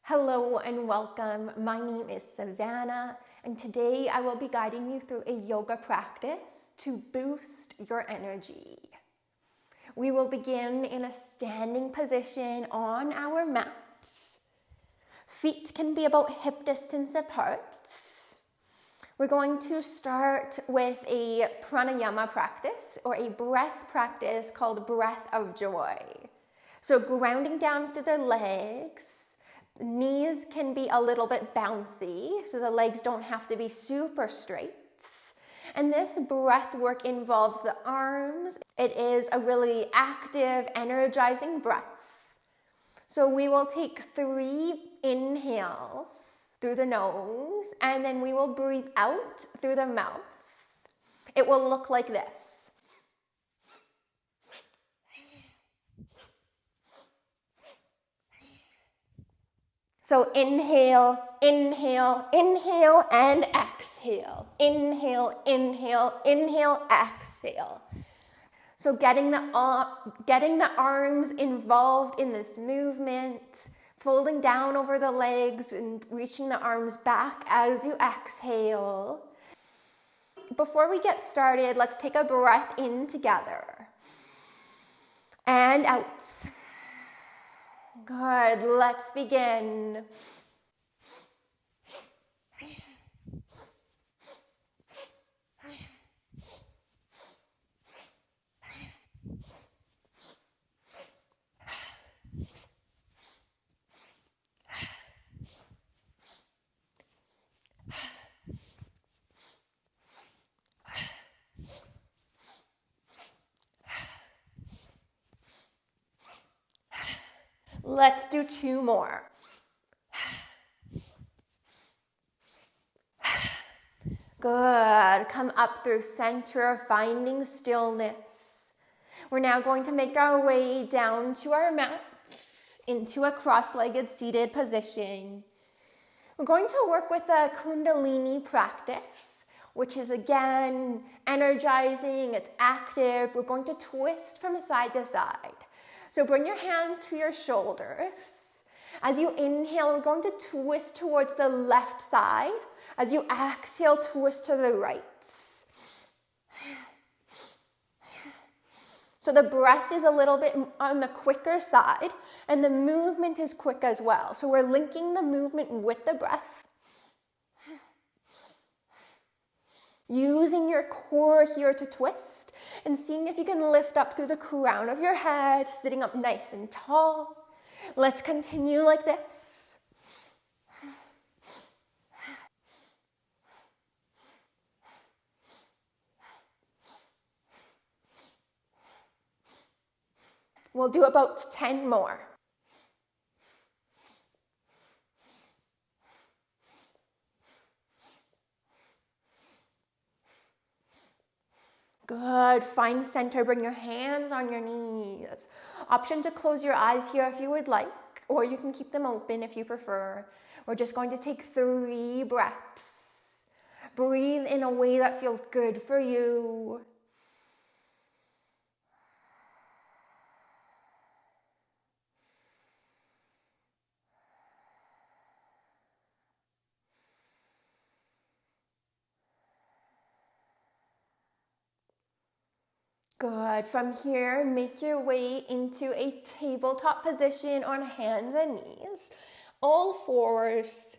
Hello and welcome. My name is Savannah, and today I will be guiding you through a yoga practice to boost your energy. We will begin in a standing position on our mats. Feet can be about hip distance apart. We're going to start with a pranayama practice or a breath practice called breath of joy. So grounding down through the legs. The knees can be a little bit bouncy, so the legs don't have to be super straight. And this breath work involves the arms. It is a really active, energizing breath. So we will take 3 inhales through the nose, and then we will breathe out through the mouth. It will look like this. So inhale, inhale, inhale, and exhale. Inhale, inhale, inhale, exhale. So getting the arms involved in this movement, folding down over the legs and reaching the arms back as you exhale. Before we get started, let's take a breath in together. And out. Good, let's begin. Let's do 2 more. Good. Come up through center, finding stillness. We're now going to make our way down to our mats into a cross-legged seated position. We're going to work with a Kundalini practice, which is again energizing, it's active. We're going to twist from side to side. So bring your hands to your shoulders. As you inhale, we're going to twist towards the left side. As you exhale, twist to the right. So the breath is a little bit on the quicker side, and the movement is quick as well. So we're linking the movement with the breath. Using your core here to twist and seeing if you can lift up through the crown of your head, sitting up nice and tall. Let's continue like this. We'll do about 10 more. Good. Find center. Bring your hands on your knees. Option to close your eyes here if you would like, or you can keep them open if you prefer. We're just going to take 3 breaths. Breathe in a way that feels good for you. Good. From here, make your way into a tabletop position on hands and knees. All fours.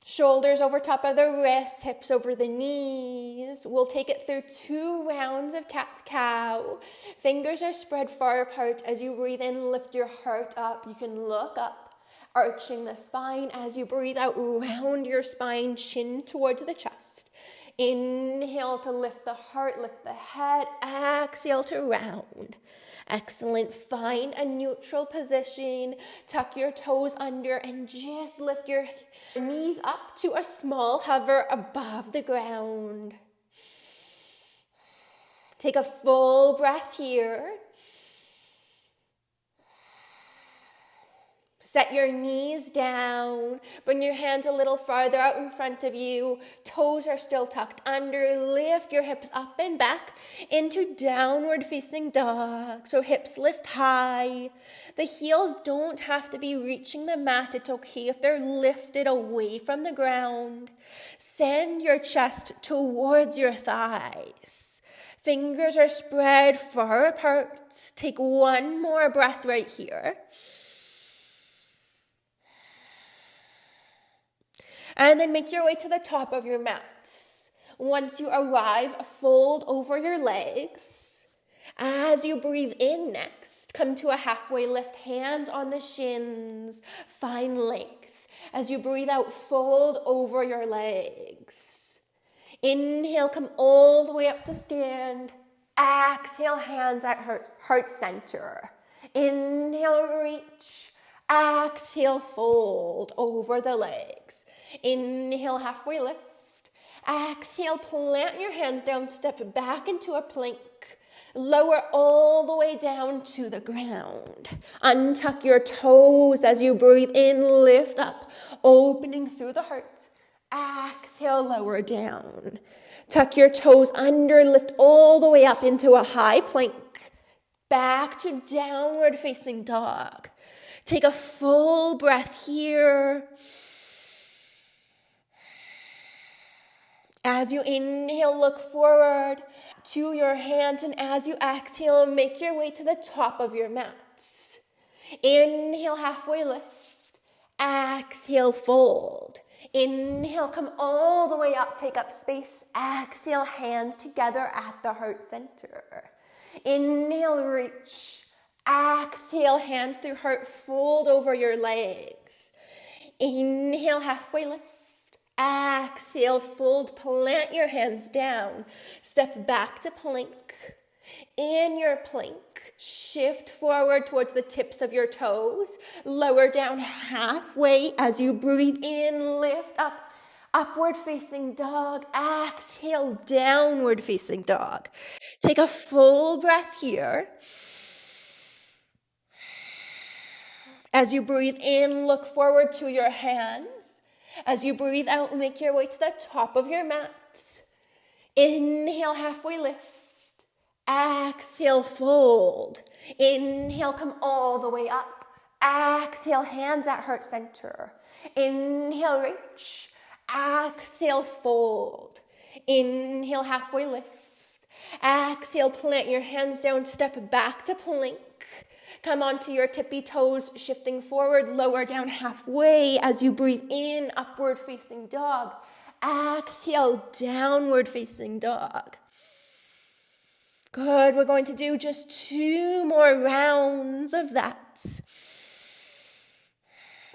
Shoulders over top of the wrists, hips over the knees. We'll take it through 2 rounds of cat-cow. Fingers are spread far apart. As you breathe in, lift your heart up. You can look up, arching the spine. As you breathe out, round your spine, chin towards the chest. Inhale to lift the heart, lift the head. Exhale to round. Excellent. Find a neutral position. Tuck your toes under and just lift your knees up to a small hover above the ground. Take a full breath here. Set your knees down. Bring your hands a little farther out in front of you. Toes are still tucked under. Lift your hips up and back into downward facing dog. So hips lift high. The heels don't have to be reaching the mat. It's okay if they're lifted away from the ground. Send your chest towards your thighs. Fingers are spread far apart. Take one more breath right here. And then make your way to the top of your mat. Once you arrive, fold over your legs. As you breathe in next, come to a halfway lift, hands on the shins, find length. As you breathe out, fold over your legs. Inhale, come all the way up to stand. Exhale, hands at heart center. Inhale, reach. Exhale, fold over the legs. Inhale, halfway lift. Exhale, plant your hands down, step back into a plank. Lower all the way down to the ground. Untuck your toes as you breathe in, lift up, opening through the heart. Exhale, lower down. Tuck your toes under, lift all the way up into a high plank. Back to downward facing dog. Take a full breath here. As you inhale, look forward to your hands, and as you exhale, make your way to the top of your mat. Inhale, halfway lift. Exhale, fold. Inhale, come all the way up, take up space. Exhale, hands together at the heart center. Inhale, reach. Exhale, hands through heart, fold over your legs. Inhale, halfway lift. Exhale, fold, plant your hands down. Step back to plank. In your plank, shift forward towards the tips of your toes. Lower down halfway as you breathe in, lift up. Upward facing dog. Exhale, downward facing dog. Take a full breath here. As you breathe in, look forward to your hands. As you breathe out, make your way to the top of your mat. Inhale, halfway lift. Exhale, fold. Inhale, come all the way up. Exhale, hands at heart center. Inhale, reach. Exhale, fold. Inhale, halfway lift. Exhale, plant your hands down, step back to plank. Come onto your tippy toes, shifting forward, lower down halfway as you breathe in, upward facing dog. Exhale, downward facing dog. Good, we're going to do just 2 more rounds of that.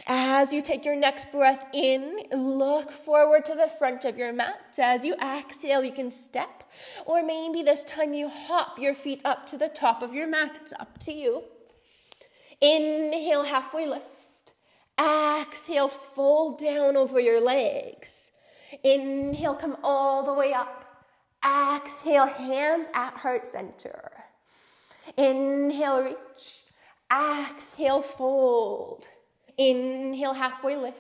As you take your next breath in, look forward to the front of your mat. As you exhale, you can step, or maybe this time you hop your feet up to the top of your mat. It's up to you. Inhale, halfway lift. Exhale, fold down over your legs. Inhale, come all the way up. Exhale, hands at heart center. Inhale, reach. Exhale, fold. Inhale, halfway lift.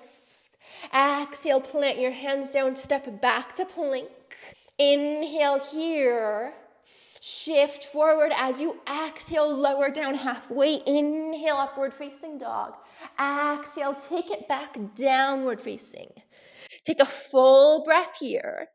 Exhale, plant your hands down, step back to plank. Inhale here. Shift forward as you exhale, lower down halfway. Inhale, upward facing dog. Exhale, take it back, downward facing. Take a full breath here.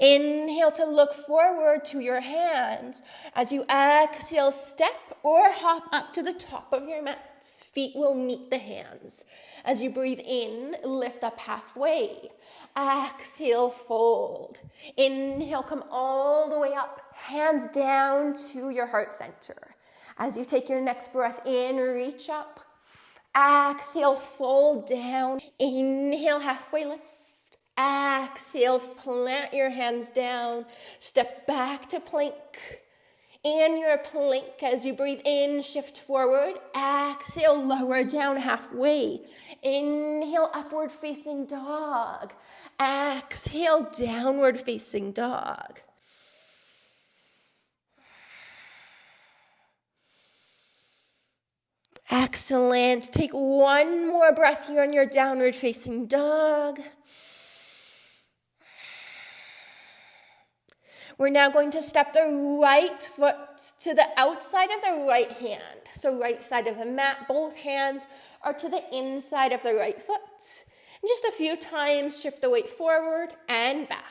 Inhale to look forward to your hands. As you exhale, step or hop up to the top of your mat. Feet will meet the hands. As you breathe in, lift up halfway. Exhale, fold. Inhale, come all the way up. Hands down to your heart center. As you take your next breath in, reach up. Exhale, fold down. Inhale, halfway lift. Exhale, plant your hands down. Step back to plank. In your plank, as you breathe in, shift forward. Exhale, lower down halfway. Inhale, upward facing dog. Exhale, downward facing dog. Excellent. Take one more breath here on your downward facing dog. We're now going to step the right foot to the outside of the right hand. So right side of the mat, both hands are to the inside of the right foot. And just a few times, shift the weight forward and back.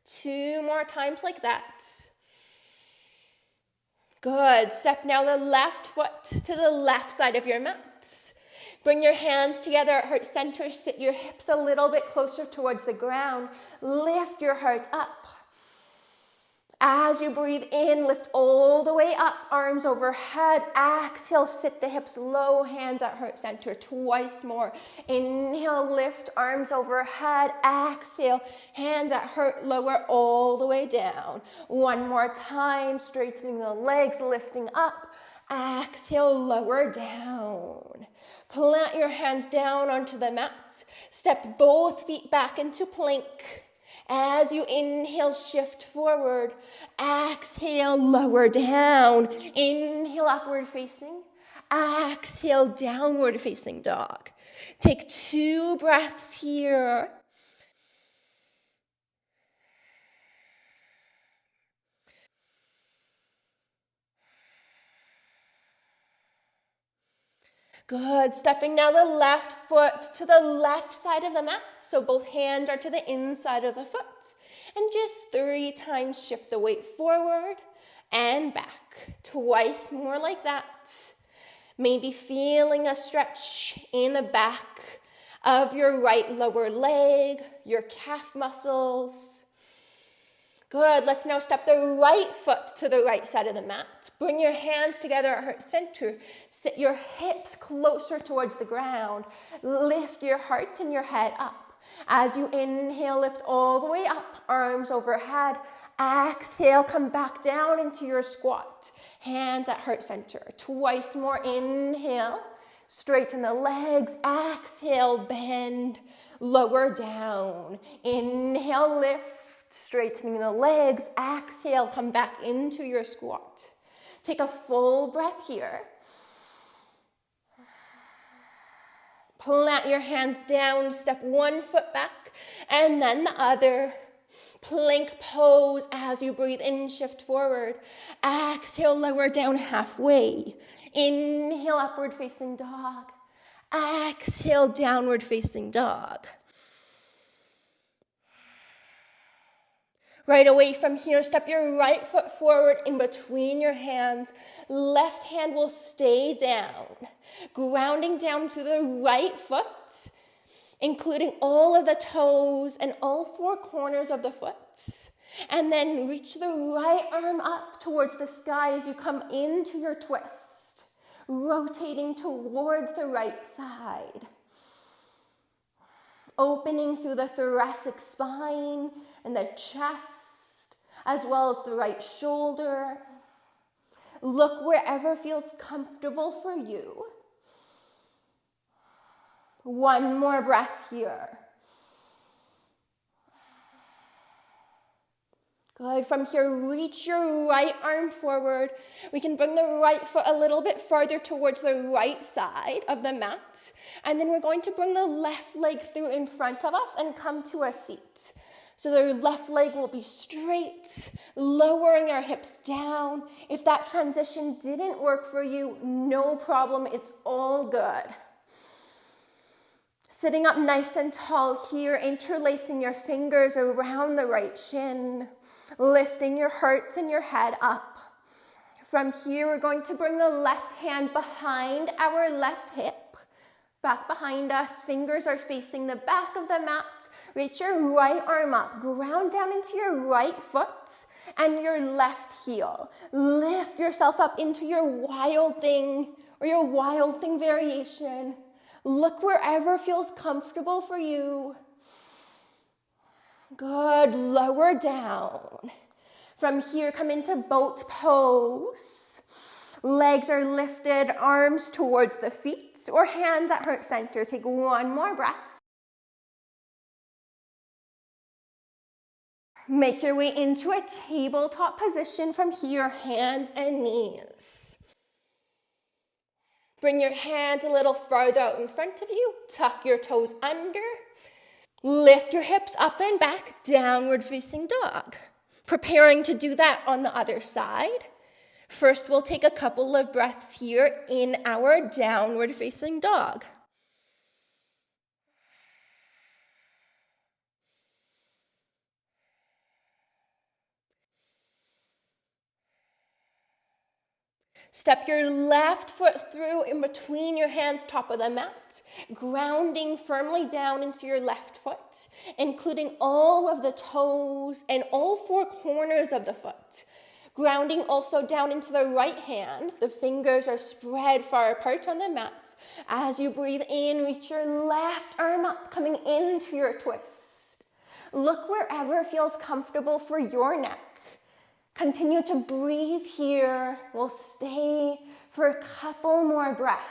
2 more times like that. Good. Step now the left foot to the left side of your mat. Bring your hands together at heart center. Sit your hips a little bit closer towards the ground. Lift your heart up. As you breathe in, lift all the way up, arms overhead. Exhale, sit the hips low, hands at heart center. Twice more. Inhale, lift, arms overhead. Exhale, hands at heart, lower all the way down. One more time, straightening the legs, lifting up. Exhale, lower down. Plant your hands down onto the mat. Step both feet back into plank. As you inhale, shift forward. Exhale, lower down. Inhale, upward facing. Exhale, downward facing dog. Take 2 breaths here. Good. Stepping now the left foot to the left side of the mat. So both hands are to the inside of the foot. And just 3 times shift the weight forward and back. Twice more like that. Maybe feeling a stretch in the back of your right lower leg, your calf muscles. Good. Let's now step the right foot to the right side of the mat. Bring your hands together at heart center. Sit your hips closer towards the ground. Lift your heart and your head up. As you inhale, lift all the way up, arms overhead. Exhale, come back down into your squat. Hands at heart center. Twice more. Inhale, straighten the legs. Exhale, bend, lower down. Inhale, lift. Straightening the legs. Exhale, come back into your squat. Take a full breath here. Plant your hands down, step 1 foot back, and then the other. Plank pose as you breathe in, shift forward. Exhale, lower down halfway. Inhale, upward facing dog. Exhale, downward facing dog. Right away from here, step your right foot forward in between your hands. Left hand will stay down, grounding down through the right foot, including all of the toes and all 4 corners of the foot. And then reach the right arm up towards the sky as you come into your twist, rotating towards the right side. Opening through the thoracic spine and the chest, as well as the right shoulder. Look wherever feels comfortable for you. 1 more breath here. Good. From here, reach your right arm forward. We can bring the right foot a little bit farther towards the right side of the mat. And then we're going to bring the left leg through in front of us and come to a seat. So the left leg will be straight, lowering our hips down. If that transition didn't work for you, no problem. It's all good. Sitting up nice and tall here, interlacing your fingers around the right shin, lifting your heart and your head up. From here, we're going to bring the left hand behind our left hip, back behind us. Fingers are facing the back of the mat. Reach your right arm up, ground down into your right foot and your left heel. Lift yourself up into your wild thing or your wild thing variation. Look wherever feels comfortable for you. Good. Lower down. From here, come into boat pose. Legs are lifted, arms towards the feet or hands at heart center. Take 1 more breath. Make your way into a tabletop position from here, hands and knees. Bring your hands a little farther out in front of you. Tuck your toes under. Lift your hips up and back, downward facing dog. Preparing to do that on the other side. First, we'll take a couple of breaths here in our downward facing dog. Step your left foot through in between your hands, top of the mat, grounding firmly down into your left foot, including all of the toes and all four corners of the foot. Grounding also down into the right hand. The fingers are spread far apart on the mat. As you breathe in, reach your left arm up, coming into your twist. Look wherever feels comfortable for your neck. Continue to breathe here. We'll stay for a couple more breaths.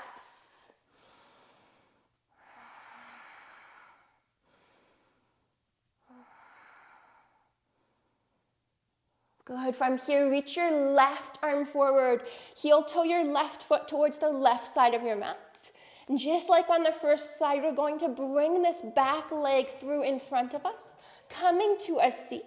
Good. From here, reach your left arm forward. Heel toe your left foot towards the left side of your mat. And just like on the first side, we're going to bring this back leg through in front of us, coming to a seat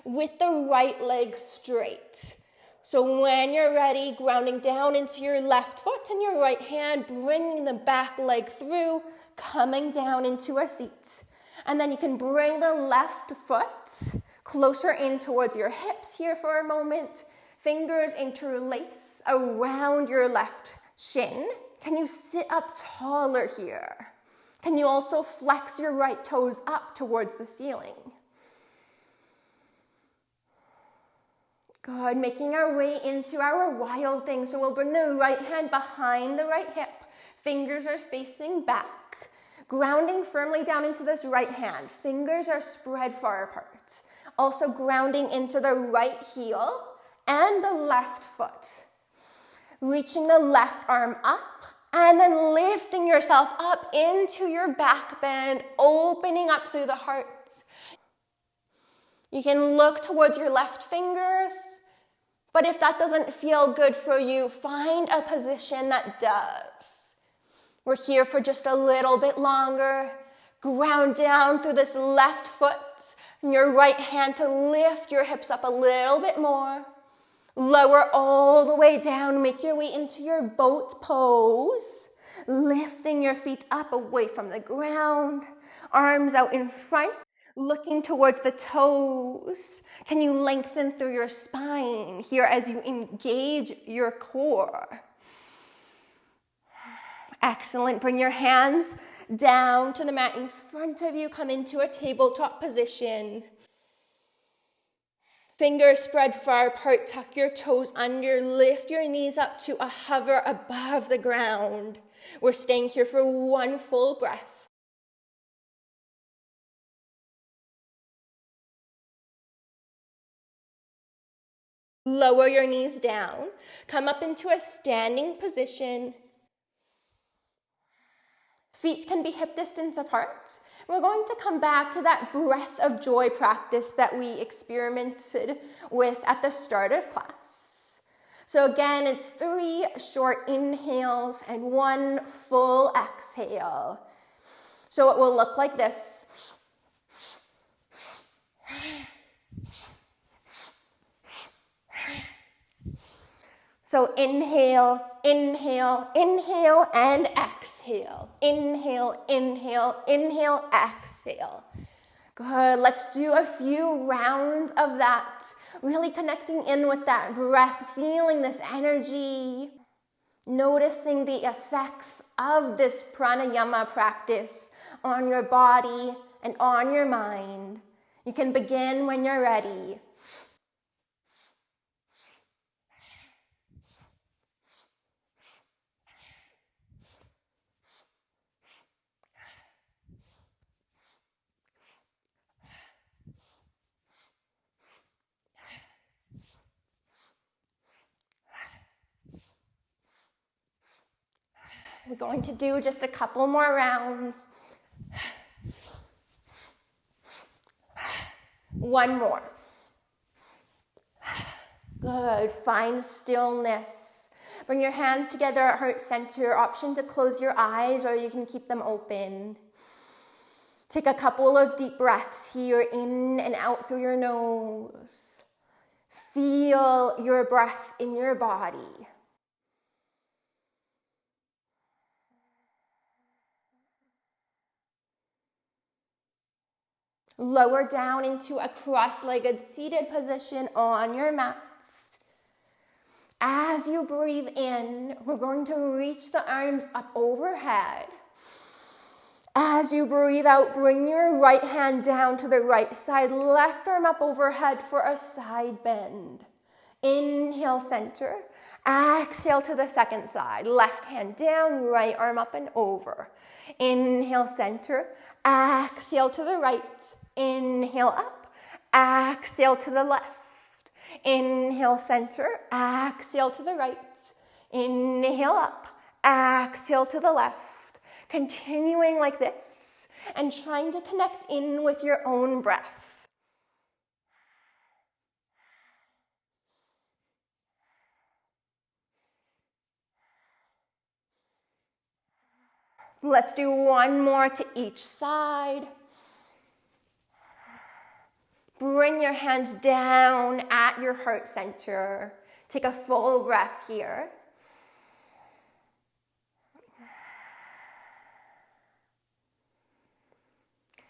with the right leg straight. So when you're ready, grounding down into your left foot and your right hand, bringing the back leg through, coming down into a seat. And then you can bring the left foot closer in towards your hips here for a moment. Fingers interlace around your left shin. Can you sit up taller here? Can you also flex your right toes up towards the ceiling? Good, making our way into our wild thing. So we'll bring the right hand behind the right hip. Fingers are facing back. Grounding firmly down into this right hand. Fingers are spread far apart. Also grounding into the right heel and the left foot. Reaching the left arm up and then lifting yourself up into your back bend, opening up through the heart. You can look towards your left fingers, but if that doesn't feel good for you, find a position that does. We're here for just a little bit longer. Ground down through this left foot and your right hand to lift your hips up a little bit more. Lower all the way down, make your way into your boat pose. Lifting your feet up away from the ground, arms out in front. Looking towards the toes. Can you lengthen through your spine here as you engage your core? Excellent. Bring your hands down to the mat in front of you. Come into a tabletop position. Fingers spread far apart. Tuck your toes under. Lift your knees up to a hover above the ground. We're staying here for one full breath. Lower your knees down. Come up into a standing position. Feet can be hip distance apart. We're going to come back to that breath of joy practice that we experimented with at the start of class. So again, it's 3 short inhales and 1 full exhale. So it will look like this. So inhale, inhale, inhale, and exhale. Inhale, inhale, inhale, exhale. Good, let's do a few rounds of that. Really connecting in with that breath, feeling this energy. Noticing the effects of this pranayama practice on your body and on your mind. You can begin when you're ready. We're going to do just a couple more rounds. 1 more. Good, find stillness. Bring your hands together at heart center. Option to close your eyes, or you can keep them open. Take a couple of deep breaths here, in and out through your nose. Feel your breath in your body. Lower down into a cross-legged seated position on your mats. As you breathe in, we're going to reach the arms up overhead. As you breathe out, bring your right hand down to the right side, left arm up overhead for a side bend. Inhale, center. Exhale to the second side. Left hand down, right arm up and over. Inhale, center. Exhale to the right. Inhale up. Exhale to the left. Inhale, center. Exhale to the right. Inhale up. Exhale to the left. Continuing like this and trying to connect in with your own breath. Let's do one more to each side. Bring your hands down at your heart center. Take a full breath here.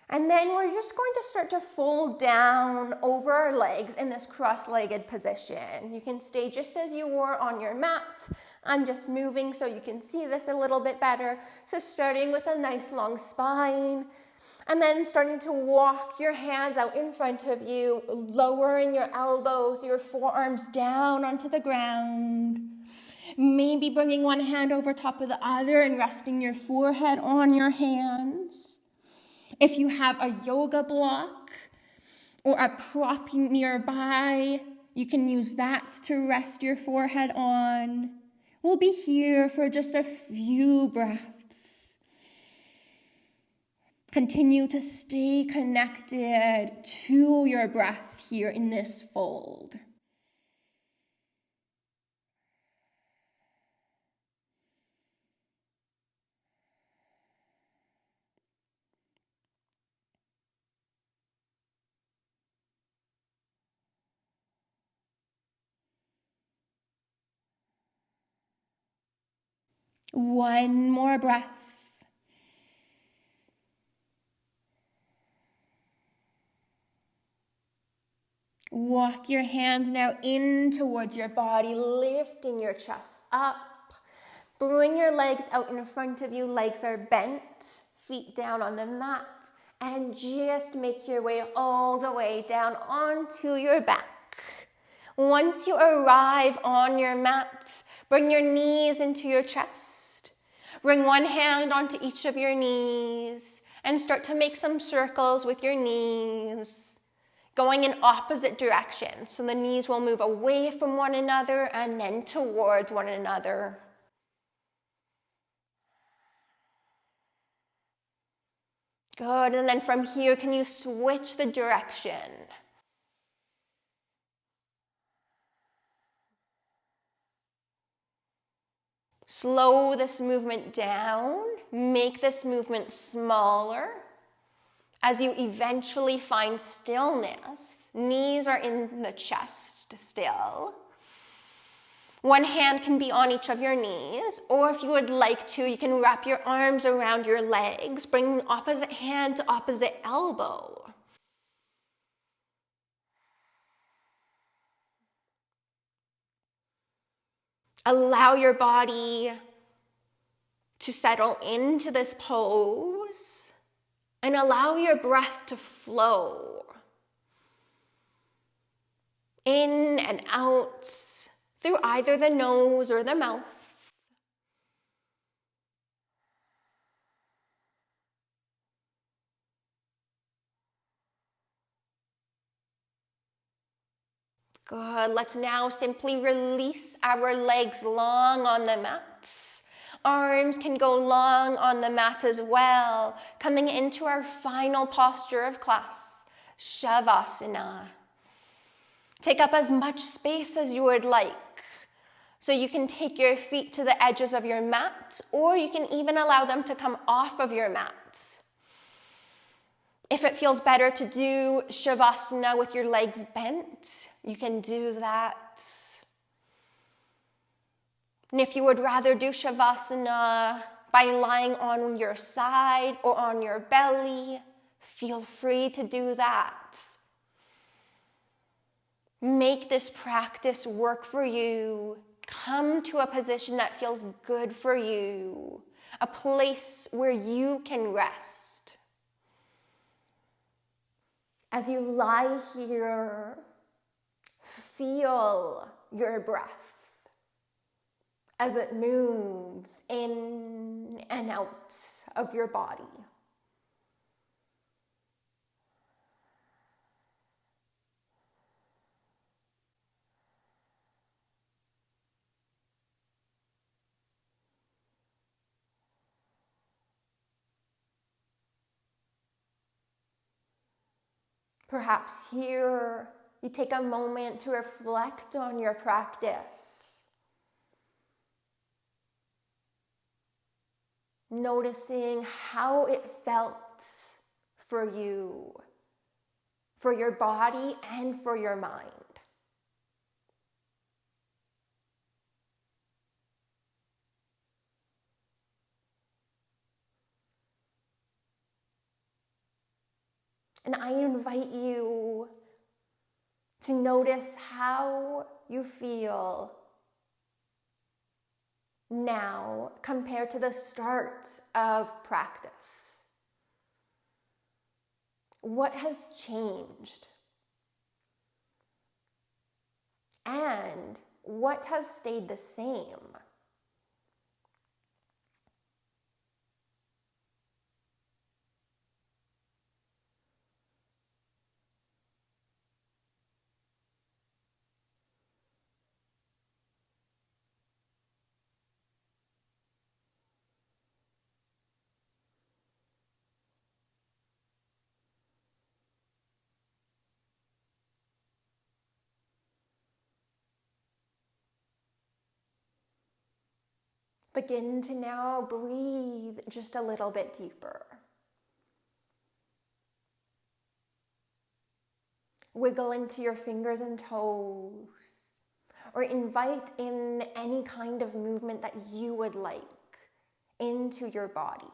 And then we're just going to start to fold down over our legs in this cross-legged position. You can stay just as you were on your mat. I'm just moving so you can see this a little bit better. So starting with a nice long spine, and then starting to walk your hands out in front of you, lowering your elbows, your forearms down onto the ground. Maybe bringing one hand over top of the other and resting your forehead on your hands. If you have a yoga block or a prop nearby, you can use that to rest your forehead on. We'll be here for just a few breaths. Continue to stay connected to your breath here in this fold. One more breath. Walk your hands now in towards your body, lifting your chest up. Bring your legs out in front of you. Legs are bent, feet down on the mat, and just make your way all the way down onto your back. Once you arrive on your mat, bring your knees into your chest. Bring one hand onto each of your knees and start to make some circles with your knees, going in opposite directions. So the knees will move away from one another and then towards one another. Good, and then from here, can you switch the direction? Slow this movement down, make this movement smaller. As you eventually find stillness, knees are in the chest still. One hand can be on each of your knees, or if you would like to, you can wrap your arms around your legs, bring opposite hand to opposite elbow. Allow your body to settle into this pose and allow your breath to flow in and out through either the nose or the mouth. Good. Let's now simply release our legs long on the mat. Arms can go long on the mat as well, coming into our final posture of class, Shavasana. Take up as much space as you would like. So you can take your feet to the edges of your mat, or you can even allow them to come off of your mat. If it feels better to do Shavasana with your legs bent, you can do that. And if you would rather do Shavasana by lying on your side or on your belly, feel free to do that. Make this practice work for you. Come to a position that feels good for you, a place where you can rest. As you lie here, feel your breath as it moves in and out of your body. Perhaps here you take a moment to reflect on your practice, noticing how it felt for you, for your body and for your mind. And I invite you to notice how you feel now compared to the start of practice. What has changed? And what has stayed the same? Begin to now breathe just a little bit deeper. Wiggle into your fingers and toes, or invite in any kind of movement that you would like into your body.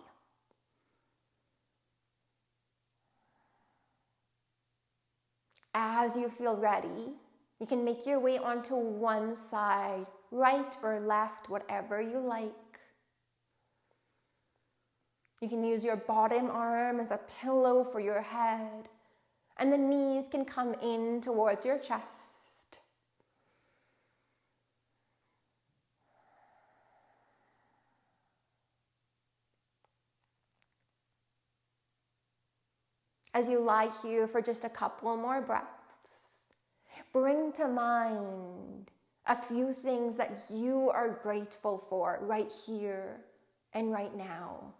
As you feel ready, you can make your way onto one side, right or left, whatever you like. You can use your bottom arm as a pillow for your head, and the knees can come in towards your chest. As you lie here for just a couple more breaths, bring to mind a few things that you are grateful for right here and right now.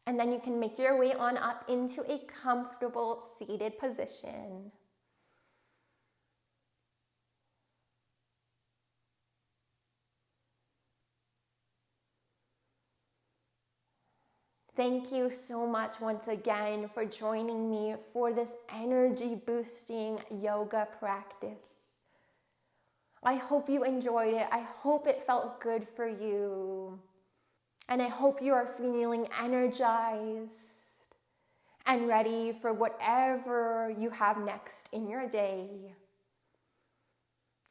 And then you can make your way on up into a comfortable seated position. Thank you so much once again for joining me for this energy boosting yoga practice. I hope you enjoyed it. I hope it felt good for you. And I hope you are feeling energized and ready for whatever you have next in your day.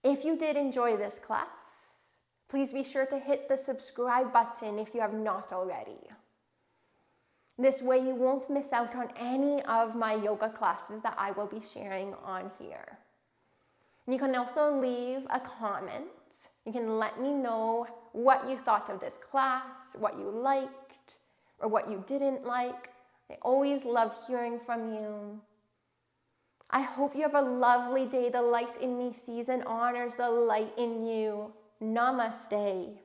If you did enjoy this class, please be sure to hit the subscribe button if you have not already. This way you won't miss out on any of my yoga classes that I will be sharing on here. You can also leave a comment. You can let me know what you thought of this class, what you liked, or what you didn't like. I always love hearing from you. I hope you have a lovely day. The light in me sees and honors the light in you. Namaste.